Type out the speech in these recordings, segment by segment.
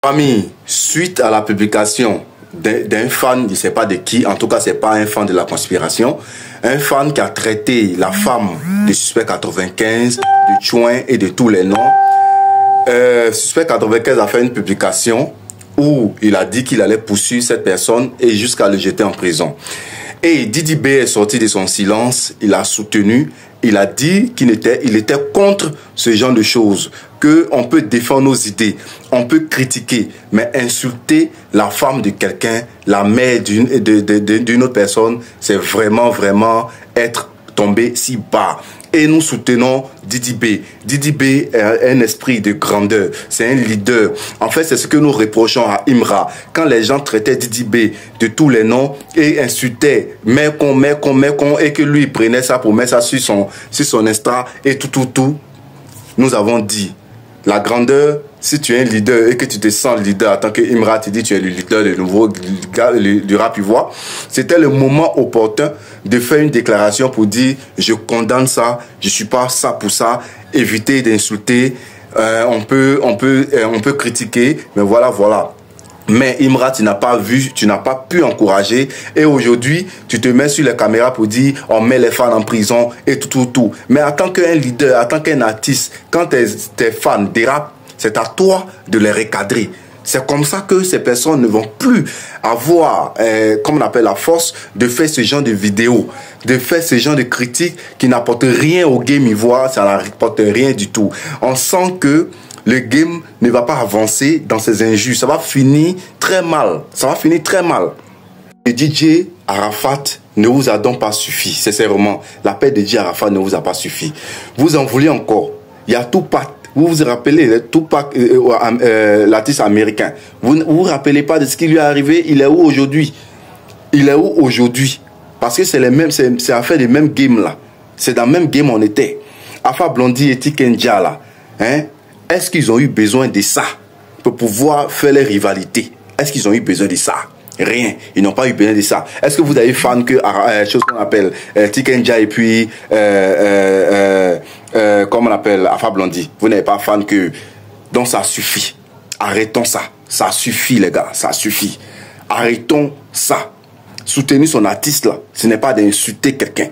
Famille, suite à la publication d'un fan, je ne sais pas de qui, en tout cas c'est pas un fan de la conspiration, un fan qui a traité la femme de Suspect 95, de Chouin et de tous les noms. Suspect 95 a fait une publication où il a dit qu'il allait poursuivre cette personne et jusqu'à le jeter en prison. Et Didi B est sorti de son silence, il a soutenu, il a dit qu'il était contre ce genre de choses, qu'on peut défendre nos idées, on peut critiquer, mais insulter la femme de quelqu'un, la mère d'une autre personne, c'est vraiment être tombé si bas. Et nous soutenons Didi B. Didi B a un esprit de grandeur. C'est un leader. En fait, c'est ce que nous reprochons à Imra. Quand les gens traitaient Didi B de tous les noms et insultaient mais con, et que lui prenait ça pour mettre ça sur son Insta et tout, nous avons dit la grandeur. Si tu es un leader et que tu te sens leader, en tant que Imra te dit tu es le leader de nouveau du rap ivoire, c'était le moment opportun de faire une déclaration pour dire je condamne ça, je suis pas ça pour ça, éviter d'insulter, on peut critiquer, mais voilà. Mais Imra, tu n'as pas vu, tu n'as pas pu encourager. Et aujourd'hui, tu te mets sur les caméras pour dire on met les fans en prison et tout. Mais en tant qu'un leader, en tant qu'un artiste, quand tes fans dérapent, c'est à toi de les recadrer. C'est comme ça que ces personnes ne vont plus avoir, comme on appelle, la force de faire ce genre de vidéos, de faire ce genre de critiques qui n'apportent rien au game ivoire, ça n'apporte rien du tout. On sent que le game ne va pas avancer dans ces injures. Ça va finir très mal. Le DJ Arafat ne vous a donc pas suffi, sincèrement. La paix de DJ Arafat ne vous a pas suffi. Vous en voulez encore. Il y a Tupac. Vous vous rappelez, Tupac, l'artiste américain. Vous vous rappelez pas de ce qui lui est arrivé? Il est où aujourd'hui? Parce que c'est affaire des mêmes games là. C'est dans le même game on était. Alpha Blondy et Tikenja là. Est-ce qu'ils ont eu besoin de ça pour pouvoir faire les rivalités? Est-ce qu'ils ont eu besoin de ça? Rien. Ils n'ont pas eu besoin de ça. Est-ce que vous avez fan que chose qu'on appelle Tikenja et puis comment on appelle Alpha Blondy? Vous n'avez pas fan que... Donc ça suffit. Arrêtons ça. Ça suffit les gars. Ça suffit. Arrêtons ça. Soutenir son artiste là, ce n'est pas d'insulter quelqu'un.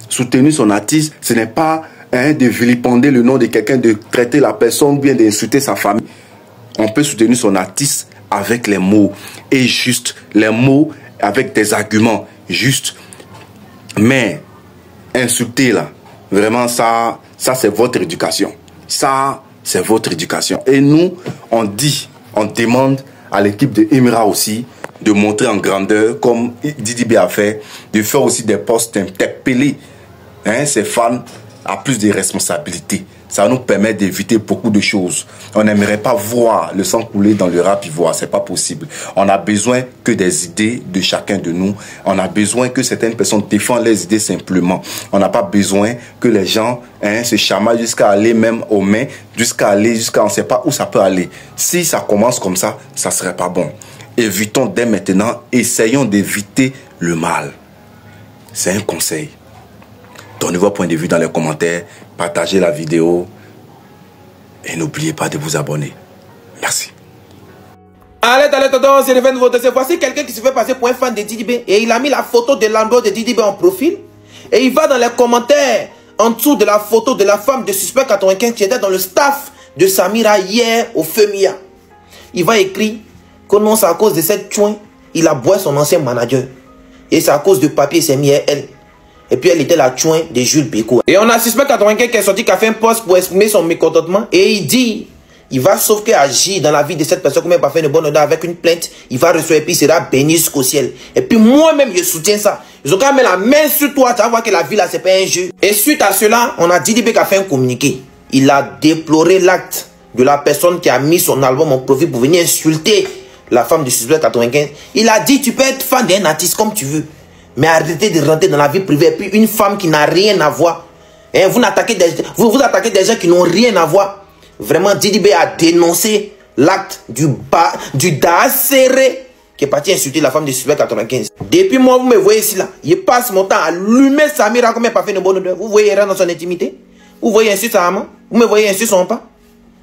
Soutenir son artiste, ce n'est pas de vilipender le nom de quelqu'un, de traiter la personne, bien d'insulter sa famille. On peut soutenir son artiste avec les mots. Et juste, les mots avec des arguments. Juste. Mais, insulter là, vraiment ça c'est votre éducation. Ça, c'est votre éducation. Et nous, on demande à l'équipe de Imra aussi de montrer en grandeur, comme Didi B a fait, de faire aussi des posts, d'interpeller ses fans à plus de responsabilités. Ça nous permet d'éviter beaucoup de choses. On n'aimerait pas voir le sang couler dans le rap ivoire, c'est pas possible. On a besoin que des idées de chacun de nous. On a besoin que certaines personnes défendent les idées simplement. On n'a pas besoin que les gens se chamaillent jusqu'à aller même aux mains, jusqu'à on ne sait pas où ça peut aller. Si ça commence comme ça, ça serait pas bon. Évitons dès maintenant, essayons d'éviter le mal. C'est un conseil. Donnez vos points de vue dans les commentaires, partagez la vidéo et n'oubliez pas de vous abonner. Merci. Allez, c'est le 20 votes. Voici quelqu'un qui se fait passer pour un fan de Didi B et il a mis la photo de l'endroit de Didi B en profil et il va dans les commentaires en dessous de la photo de la femme de Suspect 95 qui était dans le staff de Samira hier au FEMIA. Il va écrire que non, c'est à cause de cette chouin, il a boit son ancien manager et c'est à cause de papier il s'est mis à elle. Et puis elle était la chouin de Jules Béco. Et on a Suspect 95 qui est sorti, qui a fait un post pour exprimer son mécontentement. Et il dit, il va sauf que agir dans la vie de cette personne, comme elle va faire une bonne odeur avec une plainte. Il va recevoir et puis il sera béni jusqu'au ciel. Et puis moi-même, je soutiens ça. Ils ont quand même mis la main sur toi, tu vas voir que la vie là, c'est pas un jeu. Et suite à cela, on a Didi B qui a fait un communiqué. Il a déploré l'acte de la personne qui a mis son album en profit pour venir insulter la femme du Suspect 95. Il a dit, tu peux être fan d'un artiste comme tu veux. Mais arrêtez de rentrer dans la vie privée. Et puis une femme qui n'a rien à voir. Et vous attaquez des gens qui n'ont rien à voir. Vraiment, Didi B a dénoncé l'acte du Daha serré qui est parti insulter la femme de Suspect 95. Depuis moi, vous me voyez ici là. Je passe mon temps à allumer Samira comme elle n'a pas fait une bonne odeur. Vous voyez rien dans son intimité. Vous voyez ainsi sa maman. Vous me voyez ainsi son pas.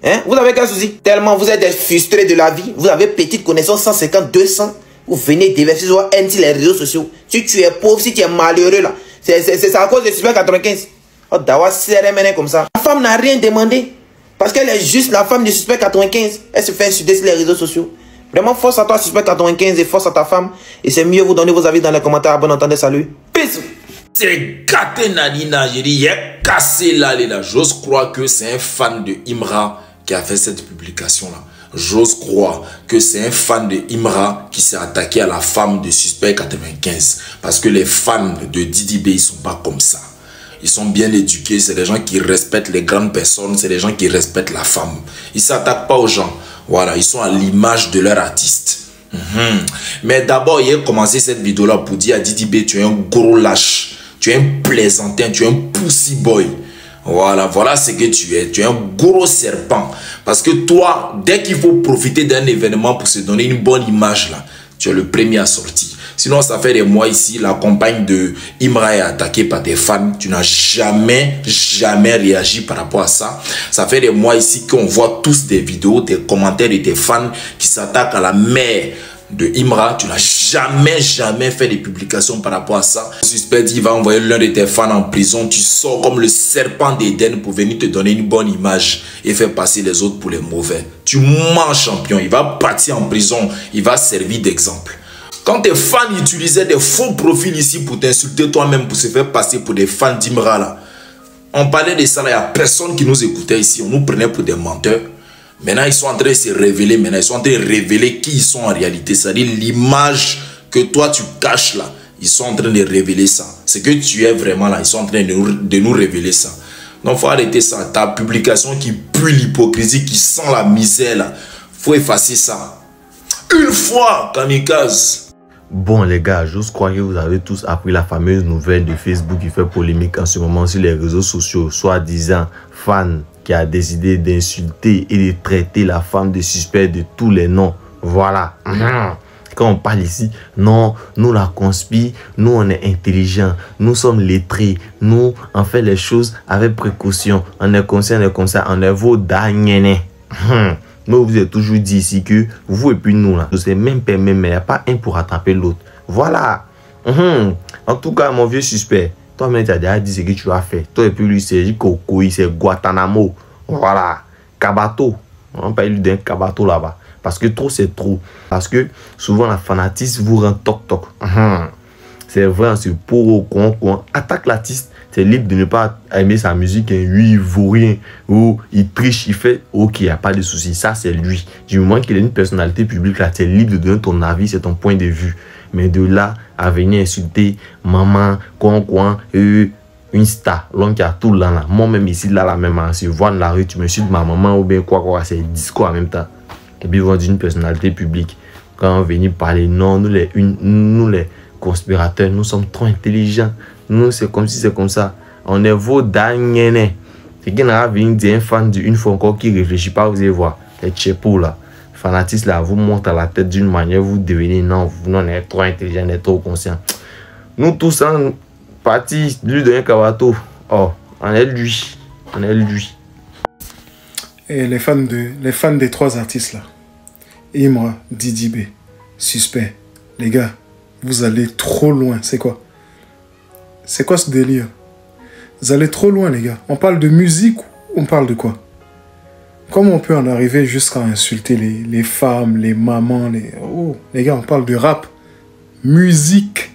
Hein? Vous avez quel souci? Tellement vous êtes des frustrés de la vie, vous avez petite connaissance 150, 200, vous venez déverser sur les réseaux sociaux. Si tu es pauvre, si tu es malheureux là, c'est à cause de Super 95. Oh, d'avoir serré maintenant comme ça. La femme n'a rien demandé. Parce qu'elle est juste la femme de Super 95. Elle se fait insulter sur les réseaux sociaux. Vraiment, force à toi, Super 95, et force à ta femme. Et c'est mieux vous donner vos avis dans les commentaires. Bon entendez, salut. Peace. C'est gâté Nanina, j'ai dit, il est cassé là, là. J'ose croire que c'est un fan de Imra qui a fait cette publication-là. J'ose croire que c'est un fan de Imra qui s'est attaqué à la femme de Suspect 95. Parce que les fans de Didi B, ils sont pas comme ça. Ils sont bien éduqués, c'est des gens qui respectent les grandes personnes, c'est des gens qui respectent la femme. Ils ne s'attaquent pas aux gens. Voilà, ils sont à l'image de leur artiste. Mais d'abord, il a commencé cette vidéo-là pour dire à Didi B, tu es un gros lâche, tu es un plaisantin, tu es un pussy boy. Voilà ce que tu es. Tu es un gros serpent. Parce que toi, dès qu'il faut profiter d'un événement pour se donner une bonne image, là, tu es le premier à sortir. Sinon, ça fait des mois ici, la compagne de Imra est attaquée par des fans. Tu n'as jamais réagi par rapport à ça. Ça fait des mois ici qu'on voit tous des vidéos, des commentaires de tes fans qui s'attaquent à la mère de Imra. Tu n'as jamais fait des publications par rapport à ça. Le suspect dit, il va envoyer l'un de tes fans en prison. Tu sors comme le serpent d'Éden pour venir te donner une bonne image et faire passer les autres pour les mauvais. Tu mens, champion. Il va partir en prison. Il va servir d'exemple. Quand tes fans utilisaient des faux profils ici pour t'insulter toi-même, pour se faire passer pour des fans d'Imra là, on parlait de ça là, il n'y a personne qui nous écoutait ici, on nous prenait pour des menteurs. Maintenant, ils sont en train de se révéler, ils sont en train de révéler qui ils sont en réalité, c'est-à-dire l'image que toi tu caches là, ils sont en train de révéler ça. Ce que tu es vraiment là, ils sont en train de nous révéler ça. Donc, il faut arrêter ça. Ta publication qui pue l'hypocrisie, qui sent la misère là, il faut effacer ça. Une fois, kamikaze. Bon les gars, j'ose croire que vous avez tous appris la fameuse nouvelle de Facebook qui fait polémique en ce moment sur les réseaux sociaux, soi-disant fan qui a décidé d'insulter et de traiter la femme de Suspect de tous les noms. Voilà. Quand on parle ici, non, nous la conspire, nous on est intelligents, nous sommes lettrés, nous on fait les choses avec précaution, on est conscient, on est comme ça, on est vos derniers. Mais vous avez toujours dit ici que vous et puis nous là, c'est même pas même, mais il n'y a pas un pour rattraper l'autre. Voilà. En tout cas, mon vieux suspect, toi-même tu as déjà dit ce que tu as fait. Toi et puis lui, c'est Cocoï, c'est Guantanamo. Voilà. Kabato. On parle d'un Kabato là-bas. Parce que trop, c'est trop. Parce que souvent, la fanatisme vous rend toc-toc. C'est vrai, c'est pour au coin. Attaque l'artiste. C'est libre de ne pas aimer sa musique. Lui, il vaut rien. Ou il triche, il fait. Ok, il n'y a pas de souci. Ça, c'est lui. Du moment qu'il a une personnalité publique, là, c'est libre de donner ton avis, c'est ton point de vue. Mais de là à venir insulter maman, une star, l'homme qui a tout là. Moi-même ici, là, la même, si je vois dans la rue, tu me insultes ma maman ou bien quoi, c'est discours en même temps. Et puis, ils vont dire une personnalité publique. Quand on vient parler, non, nous les conspirateurs, nous sommes trop intelligents. Nous, c'est comme si c'est comme ça. On est vos derniers. C'est qu'il y a un fan d'une fois encore qui ne réfléchit pas, vous allez voir. Les tchépos là, fanatistes là, vous montent à la tête d'une manière, vous devenez non, on est trop intelligent, on est trop conscient. Nous tous en partie, lui de un Kabato. Oh, on est lui. On est lui. Et les fans des trois artistes là, Imra, Didi B, Suspect, les gars, vous allez trop loin. C'est quoi? C'est quoi ce délire? Vous allez trop loin, les gars. On parle de musique ou on parle de quoi? Comment on peut en arriver jusqu'à insulter les femmes, les mamans, Oh, les gars, on parle de rap. Musique.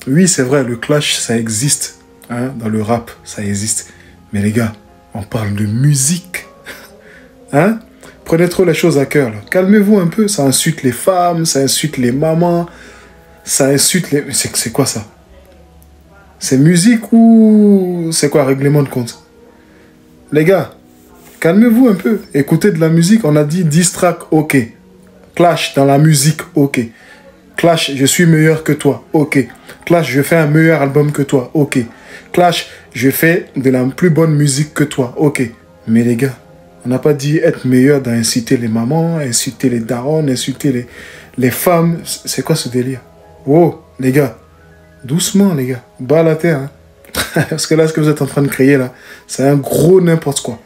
Oui, c'est vrai, le clash, ça existe. Hein? Dans le rap, ça existe. Mais les gars, on parle de musique. Hein? Prenez trop les choses à cœur. Calmez-vous un peu. Ça insulte les femmes, ça insulte les mamans, ça insulte les... C'est quoi ça? C'est musique ou c'est quoi, règlement de compte? Les gars, calmez-vous un peu. Écoutez de la musique. On a dit 10 tracks, ok. Clash dans la musique, ok. Clash, je suis meilleur que toi, ok. Clash, je fais un meilleur album que toi, ok. Clash, je fais de la plus bonne musique que toi, ok. Mais les gars, on n'a pas dit être meilleur d'inciter les mamans, insulter les darons, insulter les femmes. C'est quoi ce délire? Oh, les gars. Doucement, les gars. Bas à la terre. Hein. Parce que là, ce que vous êtes en train de créer, là, c'est un gros n'importe quoi.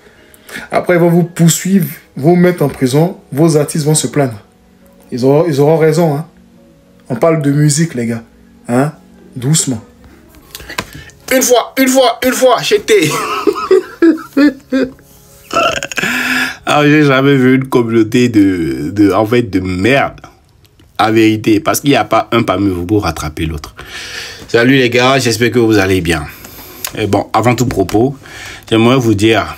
Après, ils vont vous poursuivre, vous mettre en prison. Vos artistes vont se plaindre. Ils auront raison. Hein. On parle de musique, les gars. Hein? Doucement. Une fois, j'étais. Alors, j'ai jamais vu une communauté de merde. En vérité. Parce qu'il n'y a pas un parmi vous pour rattraper l'autre. Salut les gars, j'espère que vous allez bien. Et bon, avant tout propos, j'aimerais vous dire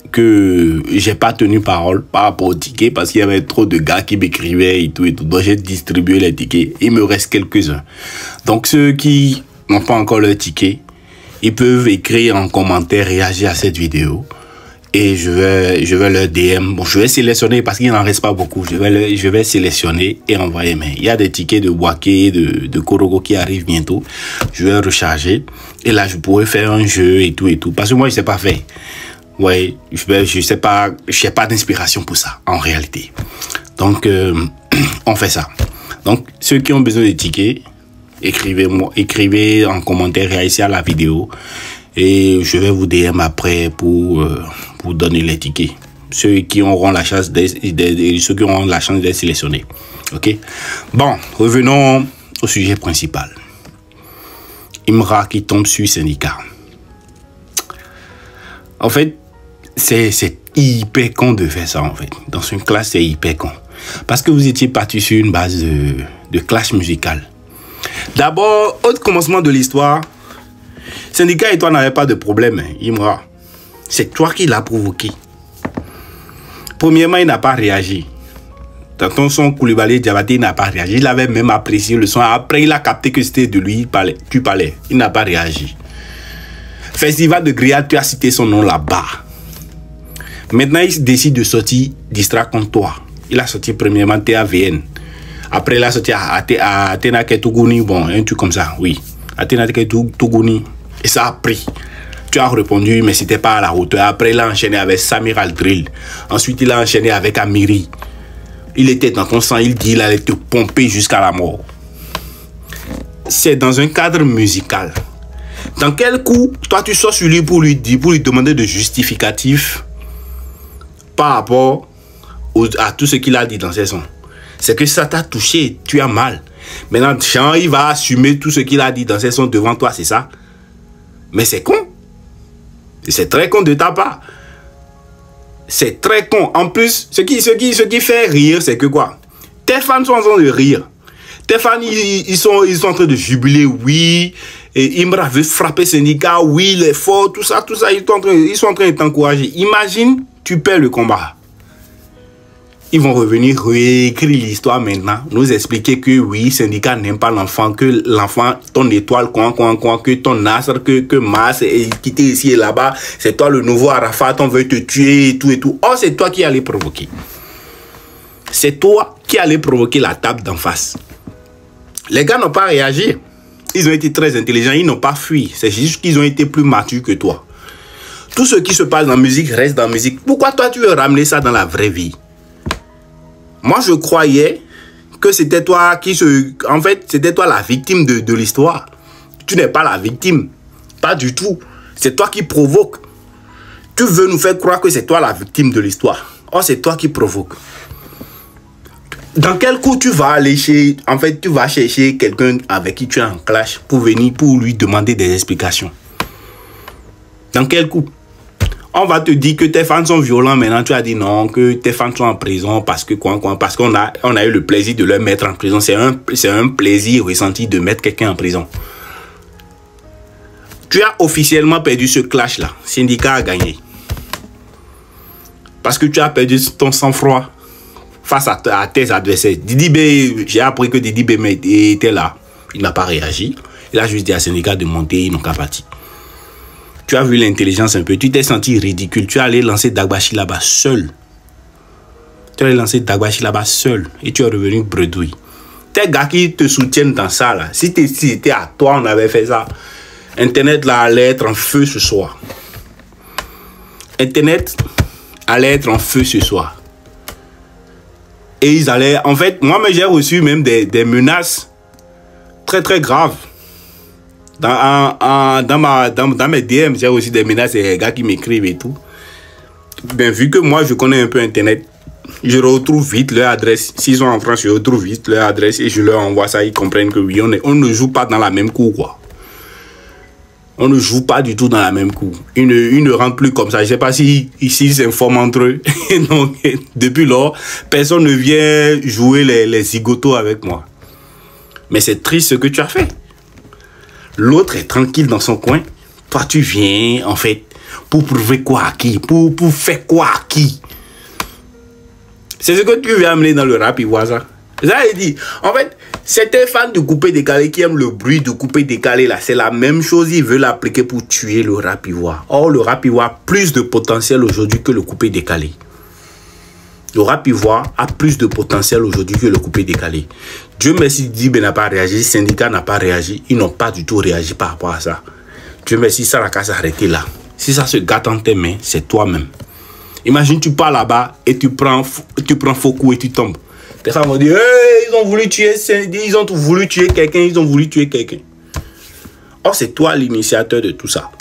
que j'ai pas tenu parole par rapport aux tickets parce qu'il y avait trop de gars qui m'écrivaient et tout et tout. Donc j'ai distribué les tickets. Il me reste quelques-uns. Donc ceux qui n'ont pas encore leur ticket, ils peuvent écrire en commentaire, réagir à cette vidéo. Et je vais leur DM. Bon, je vais sélectionner parce qu'il n'en reste pas beaucoup. Je vais sélectionner et envoyer. Mais il y a des tickets de Waké, de Korogo qui arrivent bientôt. Je vais recharger. Et là, je pourrais faire un jeu et tout et tout. Parce que moi, je ne sais pas faire. Ouais, je sais pas, j'ai pas d'inspiration pour ça, en réalité. Donc, on fait ça. Donc, ceux qui ont besoin de tickets, écrivez en commentaire, réagissez à la vidéo. Et je vais vous DM après pour donner les tickets. Ceux qui auront la chance d'être sélectionnés. Ok? Bon, revenons au sujet principal. Imra qui tombe sur syndicat. En fait, c'est hyper con de faire ça en fait. Dans une classe, c'est hyper con. Parce que vous étiez parti sur une base de clash musical. D'abord, au commencement de l'histoire, syndicat et toi n'avez pas de problème, hein, Imra. C'est toi qui l'as provoqué. Premièrement, il n'a pas réagi. Dans ton son, Koulibaly Diabaté n'a pas réagi. Il avait même apprécié le son. Après, il a capté que c'était de lui. Tu parlais. Il n'a pas réagi. Festival de Grial, tu as cité son nom là-bas. Maintenant, il décide de sortir Distra contre toi. Il a sorti premièrement TAVN. Après, il a sorti Athéna Ketougouni. Bon, un truc comme ça, oui. Athéna Ketougouni. Et ça a pris. Tu as répondu, mais c'était pas à la hauteur. Après, il a enchaîné avec Samir Al-Drill. Ensuite, il a enchaîné avec Amiri. Il était dans ton sang, il dit qu'il allait te pomper jusqu'à la mort. C'est dans un cadre musical. Dans quel coup, toi, tu sors sur lui pour lui demander de justificatif par rapport à tout ce qu'il a dit dans ses sons. C'est que ça t'a touché, tu as mal. Maintenant, Jean, il va assumer tout ce qu'il a dit dans ses sons devant toi, c'est ça? Mais c'est con. C'est très con de ta part. C'est très con. En plus, ce qui fait rire, c'est que quoi? Tes fans sont en train de rire. Tes fans, ils sont en train de jubiler, oui. Et Imra veut frapper syndicat, oui, il est fort, tout ça. Ils sont en train de t'encourager. Imagine, tu perds le combat. Ils vont revenir réécrire l'histoire maintenant, nous expliquer que oui, syndicat n'aime pas l'enfant, que l'enfant, ton étoile, que ton Nasr, que Mars est quitté ici et là-bas, c'est toi le nouveau Arafat, on veut te tuer et tout et tout. Oh, c'est toi qui allais provoquer. C'est toi qui allais provoquer la table d'en face. Les gars n'ont pas réagi. Ils ont été très intelligents, ils n'ont pas fui. C'est juste qu'ils ont été plus matures que toi. Tout ce qui se passe dans la musique reste dans la musique. Pourquoi toi tu veux ramener ça dans la vraie vie? Moi, je croyais que c'était toi en fait, c'était toi la victime de l'histoire. Tu n'es pas la victime. Pas du tout. C'est toi qui provoque. Tu veux nous faire croire que c'est toi la victime de l'histoire. Oh, c'est toi qui provoque. Dans quel coup tu vas aller tu vas chercher quelqu'un avec qui tu es en clash pour venir, pour lui demander des explications. Dans quel coup? On va te dire que tes fans sont violents. Maintenant, tu as dit non, que tes fans sont en prison parce que parce qu'on a eu le plaisir de leur mettre en prison. C'est un plaisir ressenti de mettre quelqu'un en prison. Tu as officiellement perdu ce clash-là. Syndicat a gagné. Parce que tu as perdu ton sang-froid face à tes adversaires. Didi B, j'ai appris que Didi B était là. Il n'a pas réagi. Il a juste dit à Syndicat de monter, ils n'ont qu'à partir. Tu as vu l'intelligence un peu, tu t'es senti ridicule. Tu es allé lancer Dagbashi là-bas seul. Tu es allé lancer Dagbashi là-bas seul. Et tu es revenu bredouille. Tes gars qui te soutiennent dans ça là. Si c'était à toi, on avait fait ça. Internet là allait être en feu ce soir. Internet allait être en feu ce soir. Et ils allaient... En fait, moi j'ai reçu même des menaces très très graves. Dans mes DM, j'ai aussi des menaces et des gars qui m'écrivent et tout. ben, vu que moi, je connais un peu Internet, je retrouve vite leur adresse. S'ils sont en France, je retrouve vite leur adresse et je leur envoie ça. Ils comprennent que oui, on ne joue pas dans la même cour, quoi. On ne joue pas du tout dans la même cour. Ils ne rentrent plus comme ça. Je ne sais pas si ici ils s'informent entre eux. Donc, depuis lors, personne ne vient jouer les zigotos avec moi. Mais c'est triste ce que tu as fait. L'autre est tranquille dans son coin. Toi, tu viens, en fait, pour prouver quoi à qui? Pour faire quoi à qui? C'est ce que tu veux amener dans le rap ivoirien. Ça, il dit, en fait, certains fans de coupé décalé qui aiment le bruit de coupé décalé, là, c'est la même chose, ils veulent l'appliquer pour tuer le rap ivoire. Or, le rap ivoire a plus de potentiel aujourd'hui que le coupé décalé. Le rap ivoire a plus de potentiel aujourd'hui que le coupé décalé. Dieu merci, Didibé n'a pas réagi, le syndicat n'a pas réagi, ils n'ont pas du tout réagi par rapport à ça. Dieu merci, ça n'a qu'à s'arrêter là. Si ça se gâte en tes mains, c'est toi-même. Imagine, tu pars là-bas et tu prends faux coup et tu tombes. Les gens vont dire, hey, ils ont voulu tuer quelqu'un, ils ont voulu tuer quelqu'un. Or, c'est toi l'initiateur de tout ça.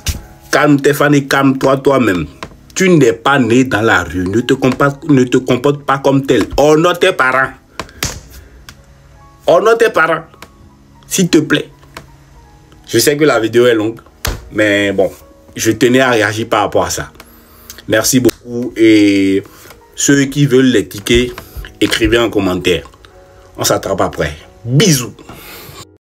Calme tes fans et calme-toi toi-même. Tu n'es pas né dans la rue. Ne te comporte pas comme tel. Honore tes parents. Honore tes parents. S'il te plaît. Je sais que la vidéo est longue. Mais bon, je tenais à réagir par rapport à ça. Merci beaucoup. Et ceux qui veulent les tickets, écrivez en commentaire. On s'attrape après. Bisous.